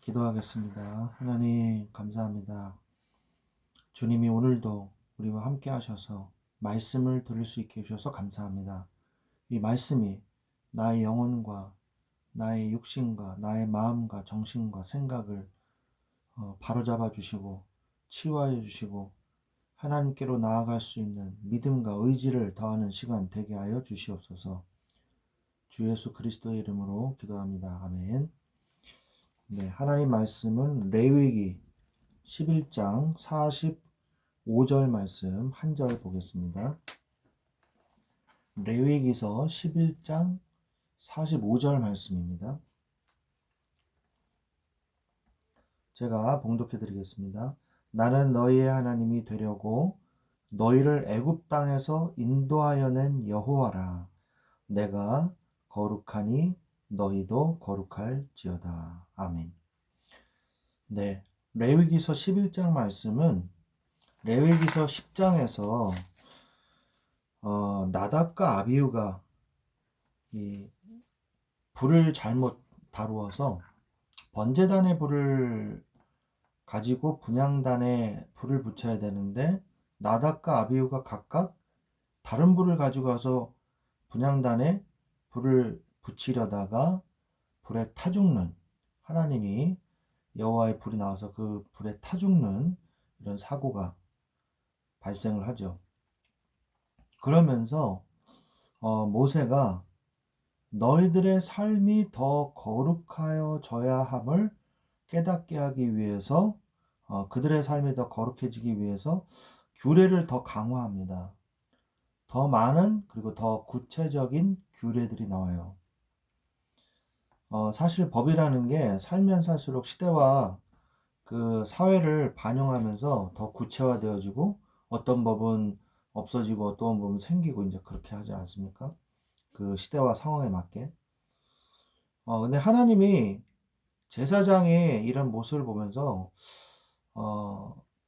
기도하겠습니다. 하나님 감사합니다. 주님이 오늘도 우리와 함께 하셔서 말씀을 들을 수 있게 해주셔서 감사합니다. 이 말씀이 나의 영혼과 나의 육신과 나의 마음과 정신과 생각을 바로잡아 주시고 치유하여 주시고 하나님께로 나아갈 수 있는 믿음과 의지를 더하는 시간 되게 하여 주시옵소서. 주 예수 그리스도의 이름으로 기도합니다. 아멘. 네, 하나님 말씀은 레위기 11장 45절 말씀 한 절 보겠습니다. 레위기서 11장 45절 말씀입니다. 제가 봉독해 드리겠습니다. 나는 너희의 하나님이 되려고 너희를 애굽 땅에서 인도하여 낸 여호와라. 내가 거룩하니 너희도 거룩할지어다. 아멘. 네, 레위기서 11장 말씀은 레위기서 10장에서 나답과 아비후가 이 불을 잘못 다루어서 번제단의 불을 가지고 분향단에 불을 붙여야 되는데 나답과 아비후가 각각 다른 불을 가지고 와서 분향단에 불을 붙이려다가 불에 타 죽는, 하나님이 여호와의 불이 나와서 그 불에 타 죽는 이런 사고가 발생을 하죠. 그러면서 모세가 너희들의 삶이 더 거룩하여져야 함을 깨닫게 하기 위해서 그들의 삶이 더 거룩해지기 위해서 규례를 더 강화합니다. 더 많은 그리고 더 구체적인 규례들이 나와요. 사실 법이라는 게 살면 살수록 시대와 그 사회를 반영하면서 더 구체화되어지고 어떤 법은 없어지고 어떤 법은 생기고 이제 그렇게 하지 않습니까? 그 시대와 상황에 맞게. 근데 하나님이 제사장의 이런 모습을 보면서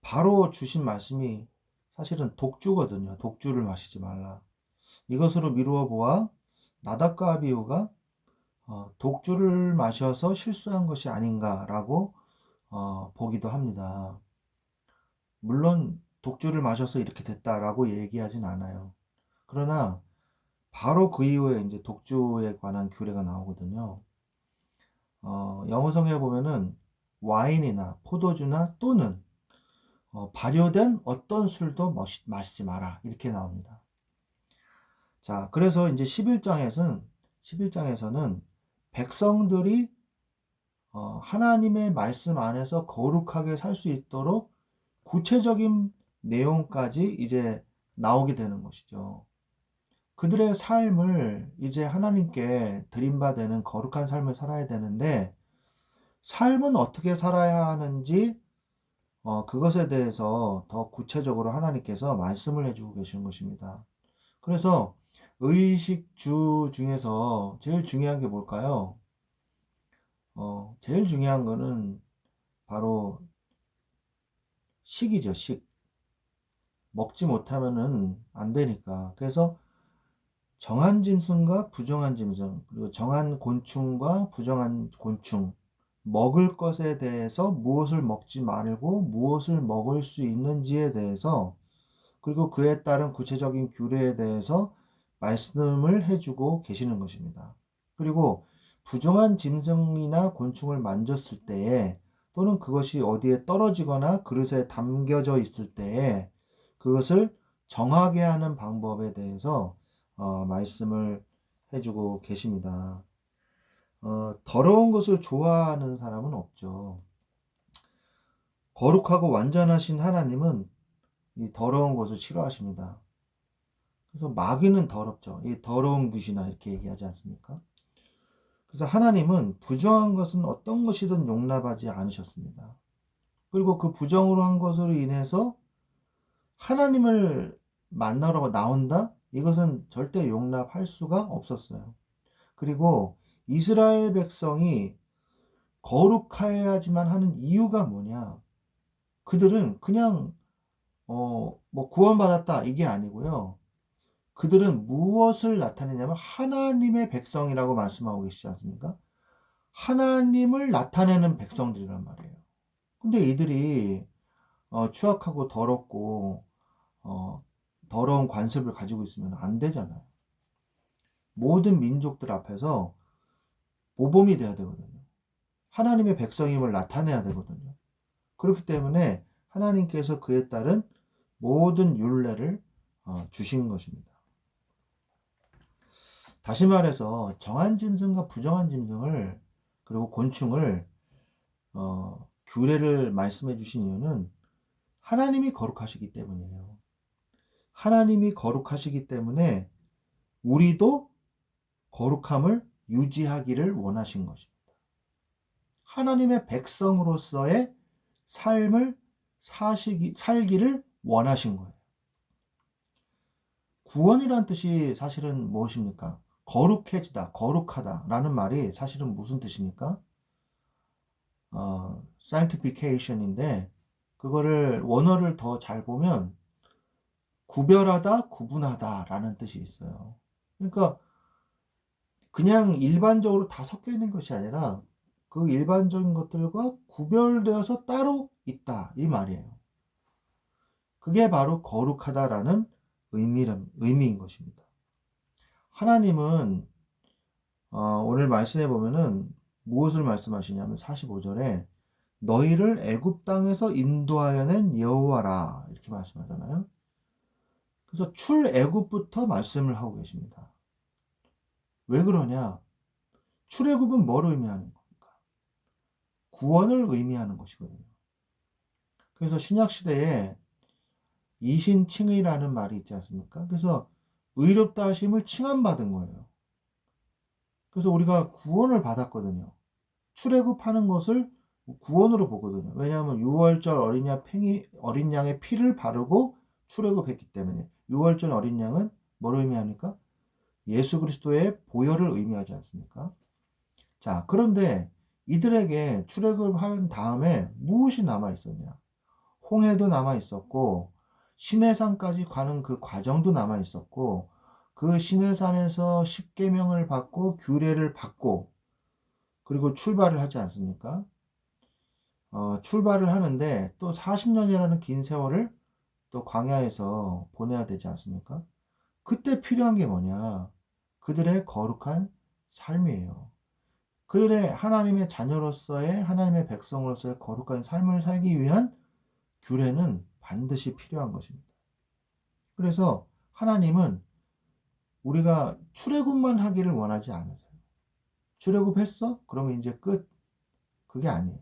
바로 주신 말씀이 사실은 독주거든요. 독주를 마시지 말라. 이것으로 미루어 보아 나답과 아비후가 독주를 마셔서 실수한 것이 아닌가라고 보기도 합니다. 물론 독주를 마셔서 이렇게 됐다라고 얘기하진 않아요. 그러나 바로 그 이후에 이제 독주에 관한 규례가 나오거든요. 영어 성경에 보면은 와인이나 포도주나 또는 발효된 어떤 술도 마시지 마라 이렇게 나옵니다. 자, 그래서 이제 11장에서는 백성들이 하나님의 말씀 안에서 거룩하게 살 수 있도록 구체적인 내용까지 이제 나오게 되는 것이죠. 그들의 삶을 이제 하나님께 드림받는 거룩한 삶을 살아야 되는데 삶은 어떻게 살아야 하는지 그것에 대해서 더 구체적으로 하나님께서 말씀을 해주고 계시는 것입니다. 그래서 의식주 중에서 제일 중요한 게 뭘까요? 제일 중요한 거는 바로 식이죠, 식. 먹지 못하면은 안 되니까. 그래서 정한 짐승과 부정한 짐승, 그리고 정한 곤충과 부정한 곤충, 먹을 것에 대해서 무엇을 먹지 말고 무엇을 먹을 수 있는지에 대해서 그리고 그에 따른 구체적인 규례에 대해서 말씀을 해주고 계시는 것입니다. 그리고 부정한 짐승이나 곤충을 만졌을 때에 또는 그것이 어디에 떨어지거나 그릇에 담겨져 있을 때에 그것을 정하게 하는 방법에 대해서 말씀을 해주고 계십니다. 더러운 것을 좋아하는 사람은 없죠. 거룩하고 완전하신 하나님은 이 더러운 것을 싫어하십니다. 그래서 마귀는 더럽죠. 이 더러운 귀신아 이렇게 얘기하지 않습니까? 그래서 하나님은 부정한 것은 어떤 것이든 용납하지 않으셨습니다. 그리고 그 부정으로 한 것으로 인해서 하나님을 만나러 나온다? 이것은 절대 용납할 수가 없었어요. 그리고 이스라엘 백성이 거룩해야지만 하는 이유가 뭐냐? 그들은 그냥 뭐 구원받았다 이게 아니고요. 그들은 무엇을 나타내냐면 하나님의 백성이라고 말씀하고 계시지 않습니까? 하나님을 나타내는 백성들이란 말이에요. 근데 이들이 추악하고 더럽고 더러운 관습을 가지고 있으면 안 되잖아요. 모든 민족들 앞에서 모범이 돼야 되거든요. 하나님의 백성임을 나타내야 되거든요. 그렇기 때문에 하나님께서 그에 따른 모든 율례를 주신 것입니다. 다시 말해서 정한 짐승과 부정한 짐승을 그리고 곤충을 규례를 말씀해 주신 이유는 하나님이 거룩하시기 때문이에요. 하나님이 거룩하시기 때문에 우리도 거룩함을 유지하기를 원하신 것입니다. 하나님의 백성으로서의 삶을 살기를 원하신 거예요. 구원이란 뜻이 사실은 무엇입니까? 거룩해지다, 거룩하다 라는 말이 사실은 무슨 뜻입니까? sanctification인데 그거를 원어를 더 잘 보면 구별하다, 구분하다 라는 뜻이 있어요. 그러니까 그냥 일반적으로 다 섞여 있는 것이 아니라 그 일반적인 것들과 구별되어서 따로 있다 이 말이에요. 그게 바로 거룩하다라는 의미인 것입니다. 하나님은 오늘 말씀해 보면은 무엇을 말씀하시냐면 45절에 너희를 애굽 땅에서 인도하여 낸 여호와라 이렇게 말씀하잖아요. 그래서 출애굽부터 말씀을 하고 계십니다. 왜 그러냐? 출애굽은 뭘 의미하는 겁니까? 구원을 의미하는 것이거든요. 그래서 신약 시대에 이신칭의라는 말이 있지 않습니까? 그래서 의롭다 하심을 칭함받은 거예요. 그래서 우리가 구원을 받았거든요. 출애굽하는 것을 구원으로 보거든요. 왜냐하면 6월절 어린 양의 피를 바르고 출애굽했기 때문에 6월절 어린 양은 뭘 의미합니까? 예수 그리스도의 보혈을 의미하지 않습니까? 자, 그런데 이들에게 출애굽한 다음에 무엇이 남아 있었냐? 홍해도 남아 있었고 시내산까지 가는 그 과정도 남아 있었고 그 시내산에서 십계명을 받고 규례를 받고 그리고 출발을 하지 않습니까? 출발을 하는데 또 40년이라는 긴 세월을 또 광야에서 보내야 되지 않습니까? 그때 필요한 게 뭐냐? 그들의 거룩한 삶이에요. 그들의 하나님의 자녀로서의 하나님의 백성으로서의 거룩한 삶을 살기 위한 규례는 반드시 필요한 것입니다. 그래서 하나님은 우리가 출애굽만 하기를 원하지 않으세요. 출애굽했어? 그러면 이제 끝. 그게 아니에요.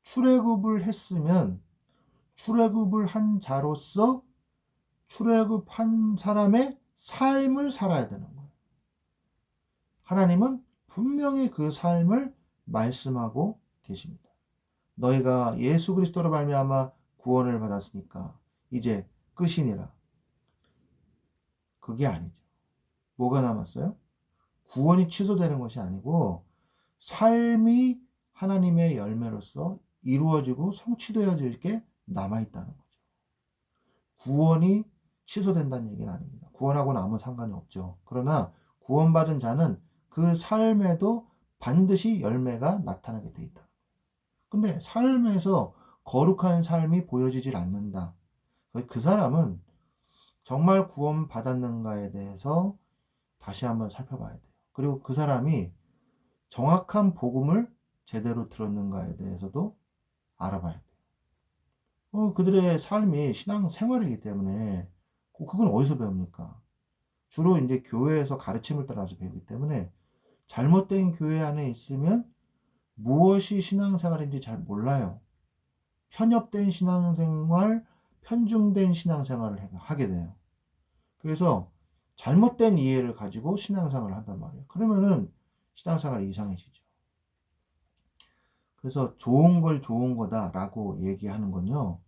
출애굽을 했으면 출애굽을 한 자로서 출애굽한 사람의 삶을 살아야 되는 거예요. 하나님은 분명히 그 삶을 말씀하고 계십니다. 너희가 예수 그리스도로 말미암아 구원을 받았으니까 이제 끝이니라. 그게 아니죠. 뭐가 남았어요? 구원이 취소되는 것이 아니고 삶이 하나님의 열매로서 이루어지고 성취되어질 게 남아있다는 거죠. 구원이 취소된다는 얘기는 아닙니다. 구원하고는 아무 상관이 없죠. 그러나 구원받은 자는 그 삶에도 반드시 열매가 나타나게 돼 있다. 근데 삶에서 거룩한 삶이 보여지질 않는다. 그 사람은 정말 구원받았는가에 대해서 다시 한번 살펴봐야 돼요. 그리고 그 사람이 정확한 복음을 제대로 들었는가에 대해서도 알아봐야 돼요. 그들의 삶이 신앙 생활이기 때문에 그건 어디서 배웁니까? 주로 이제 교회에서 가르침을 따라서 배우기 때문에 잘못된 교회 안에 있으면 무엇이 신앙생활인지 잘 몰라요. 편협된 신앙생활, 편중된 신앙생활을 하게 돼요. 그래서 잘못된 이해를 가지고 신앙생활을 한단 말이에요. 그러면은 신앙생활이 이상해지죠. 그래서 좋은 걸 좋은 거다라고 얘기하는 건요.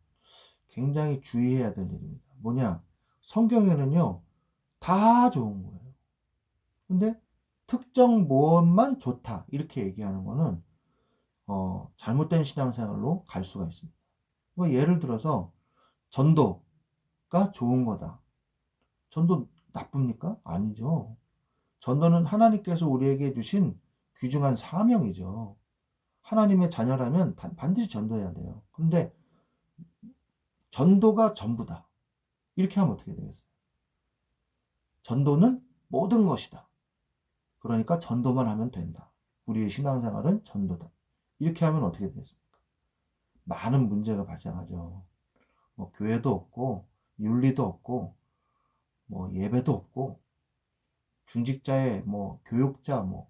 굉장히 주의해야 될 일입니다. 뭐냐? 성경에는요. 다 좋은 거예요. 근데 특정 무엇만 좋다 이렇게 얘기하는 거는 잘못된 신앙생활로 갈 수가 있습니다. 예를 들어서 전도가 좋은 거다. 전도 나쁩니까? 아니죠. 전도는 하나님께서 우리에게 주신 귀중한 사명이죠. 하나님의 자녀라면 반드시 전도해야 돼요. 그런데 전도가 전부다. 이렇게 하면 어떻게 되겠어요? 전도는 모든 것이다. 그러니까 전도만 하면 된다. 우리의 신앙생활은 전도다. 이렇게 하면 어떻게 되겠습니까? 많은 문제가 발생하죠. 뭐 교회도 없고 윤리도 없고 뭐 예배도 없고 중직자의 뭐 교육자 뭐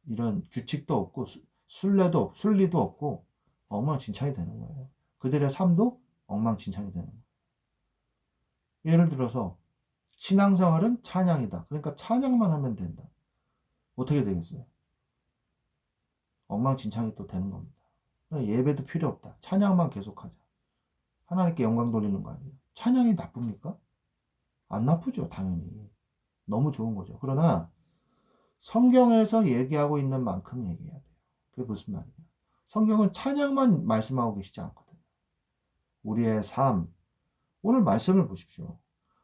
이런 규칙도 없고 순리도 없고 엉망진창이 되는 거예요. 그들의 삶도 엉망진창이 되는 거예요. 예를 들어서 신앙생활은 찬양이다. 그러니까 찬양만 하면 된다. 어떻게 되겠어요? 엉망진창이 또 되는 겁니다. 예배도 필요 없다. 찬양만 계속하자. 하나님께 영광 돌리는 거 아니에요. 찬양이 나쁩니까? 안 나쁘죠, 당연히. 너무 좋은 거죠. 그러나 성경에서 얘기하고 있는 만큼 얘기해야 돼요. 그게 무슨 말이에요? 성경은 찬양만 말씀하고 계시지 않거든요. 우리의 삶, 오늘 말씀을 보십시오.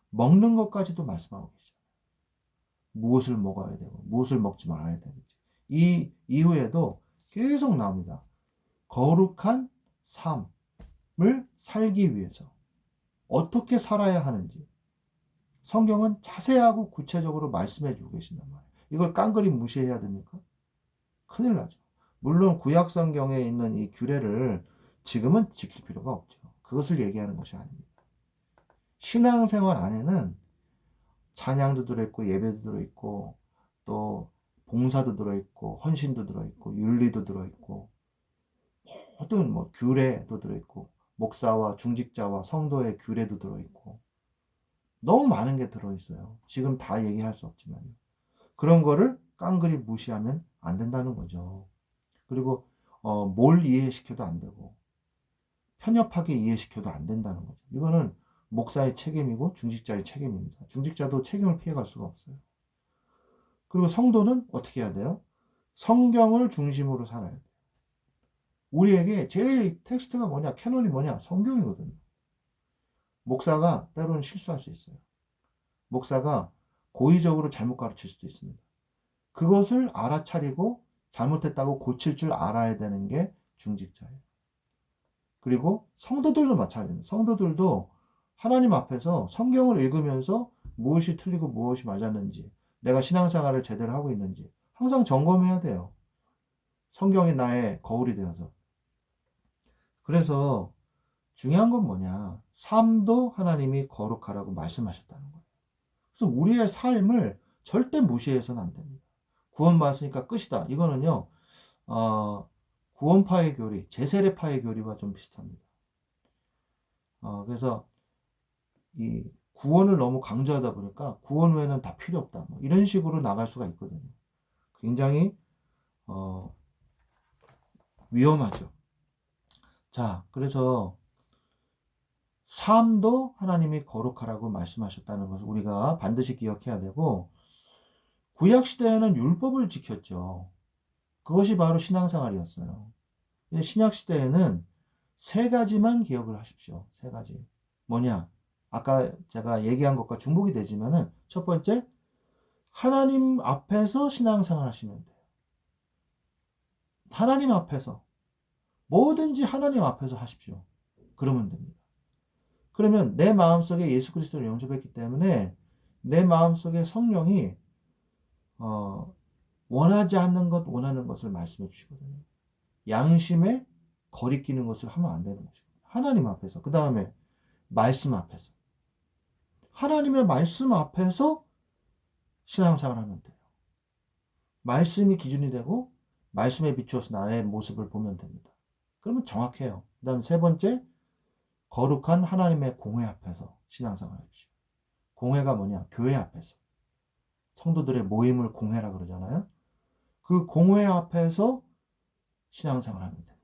먹는 것까지도 말씀하고 계시죠. 무엇을 먹어야 되고 무엇을 먹지 말아야 되는지. 이 이후에도 계속 나옵니다. 거룩한 삶을 살기 위해서 어떻게 살아야 하는지 성경은 자세하고 구체적으로 말씀해 주고 계신단 말이에요. 이걸 깡그리 무시해야 됩니까? 큰일 나죠. 물론 구약 성경에 있는 이 규례를 지금은 지킬 필요가 없죠. 그것을 얘기하는 것이 아닙니다. 신앙생활 안에는 찬양도 들어있고 예배도 들어있고 또 봉사도 들어있고 헌신도 들어있고 윤리도 들어있고 모든 뭐 규례도 들어있고 목사와 중직자와 성도의 규례도 들어있고 너무 많은 게 들어있어요. 지금 다 얘기할 수 없지만 그런 거를 깡그리 무시하면 안 된다는 거죠. 그리고 뭘 이해시켜도 안 되고 편협하게 이해시켜도 안 된다는 거죠. 이거는 목사의 책임이고 중직자의 책임입니다. 중직자도 책임을 피해갈 수가 없어요. 그리고 성도는 어떻게 해야 돼요? 성경을 중심으로 살아야 돼요. 우리에게 제일 텍스트가 뭐냐? 캐논이 뭐냐? 성경이거든요. 목사가 때로는 실수할 수 있어요. 목사가 고의적으로 잘못 가르칠 수도 있습니다. 그것을 알아차리고 잘못했다고 고칠 줄 알아야 되는 게 중직자예요. 그리고 성도들도 마찬가지입니다. 성도들도 하나님 앞에서 성경을 읽으면서 무엇이 틀리고 무엇이 맞았는지, 내가 신앙생활을 제대로 하고 있는지 항상 점검해야 돼요. 성경이 나의 거울이 되어서. 그래서 중요한 건 뭐냐? 삶도 하나님이 거룩하라고 말씀하셨다는 거예요. 그래서 우리의 삶을 절대 무시해서는 안 됩니다. 구원받았으니까 끝이다. 이거는요, 구원파의 교리, 제세례파의 교리와 좀 비슷합니다. 그래서 이 구원을 너무 강조하다 보니까 구원 외에는 다 필요 없다. 뭐 이런 식으로 나갈 수가 있거든요. 굉장히 위험하죠. 자, 그래서 삶도 하나님이 거룩하라고 말씀하셨다는 것을 우리가 반드시 기억해야 되고, 구약 시대에는 율법을 지켰죠. 그것이 바로 신앙생활이었어요. 신약 시대에는 세 가지만 기억을 하십시오. 세 가지. 뭐냐? 아까 제가 얘기한 것과 중복이 되지만은 첫 번째, 하나님 앞에서 신앙생활 하시면 돼요. 하나님 앞에서 뭐든지 하나님 앞에서 하십시오. 그러면 됩니다. 그러면 내 마음속에 예수 그리스도를 영접했기 때문에 내 마음속에 성령이 원하지 않는 것, 원하는 것을 말씀해 주시거든요. 양심에 거리끼는 것을 하면 안 되는 것이고 하나님 앞에서, 그 다음에 말씀 앞에서, 하나님의 말씀 앞에서 신앙생활 하면 돼요. 말씀이 기준이 되고 말씀에 비추어서 나의 모습을 보면 됩니다. 그러면 정확해요. 그 다음 세 번째, 거룩한 하나님의 공회 앞에서 신앙생활 해주시고. 공회가 뭐냐? 교회 앞에서. 성도들의 모임을 공회라 그러잖아요. 그 공회 앞에서 신앙생활 하면 됩니다.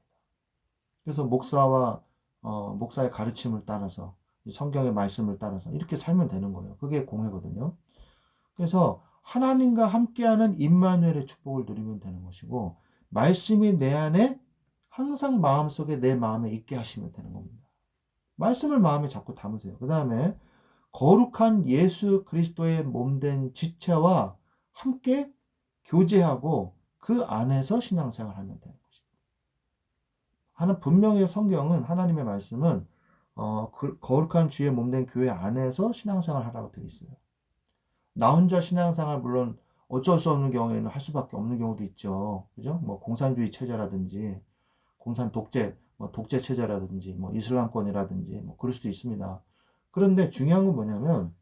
그래서 목사의 가르침을 따라서, 성경의 말씀을 따라서 이렇게 살면 되는 거예요. 그게 공회거든요. 그래서 하나님과 함께하는 임마누엘의 축복을 누리면 되는 것이고, 말씀이 내 안에 항상 마음속에 내 마음에 있게 하시면 되는 겁니다. 말씀을 마음에 자꾸 담으세요. 그 다음에 거룩한 예수 그리스도의 몸된 지체와 함께 교제하고 그 안에서 신앙생활을 하면 되는 것입니다. 분명히 성경은, 하나님의 말씀은 거룩한 주의 몸된 교회 안에서 신앙생활을 하라고 되어 있어요. 나 혼자 신앙생활 물론 어쩔 수 없는 경우에는 할 수밖에 없는 경우도 있죠. 그죠? 뭐 공산주의 체제라든지 공산 독재, 독재 체제라든지 이슬람권이라든지 그럴 수도 있습니다. 그런데 중요한 건 뭐냐면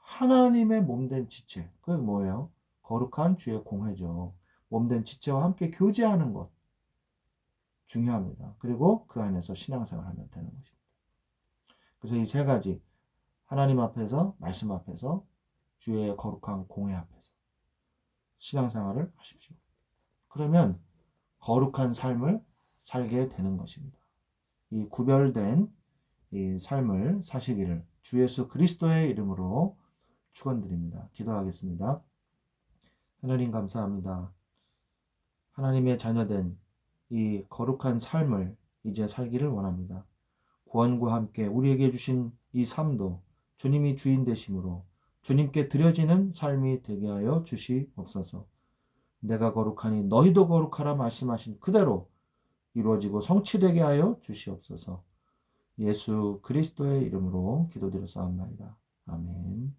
하나님의 몸된 지체, 그게 뭐예요? 거룩한 주의 공회죠. 몸된 지체와 함께 교제하는 것 중요합니다. 그리고 그 안에서 신앙생활을 하면 되는 것입니다. 그래서 이 세 가지, 하나님 앞에서, 말씀 앞에서, 주의 거룩한 공회 앞에서 신앙생활을 하십시오. 그러면 거룩한 삶을 살게 되는 것입니다. 이 구별된 이 삶을 사시기를 주 예수 그리스도의 이름으로 축원드립니다. 기도하겠습니다. 하나님 감사합니다. 하나님의 자녀된 이 거룩한 삶을 이제 살기를 원합니다. 구원과 함께 우리에게 주신 이 삶도 주님이 주인 되심으로 주님께 드려지는 삶이 되게 하여 주시옵소서. 내가 거룩하니 너희도 거룩하라 말씀하신 그대로 이루어지고 성취되게 하여 주시옵소서. 예수 그리스도의 이름으로 기도드렸사옵나이다. 아멘.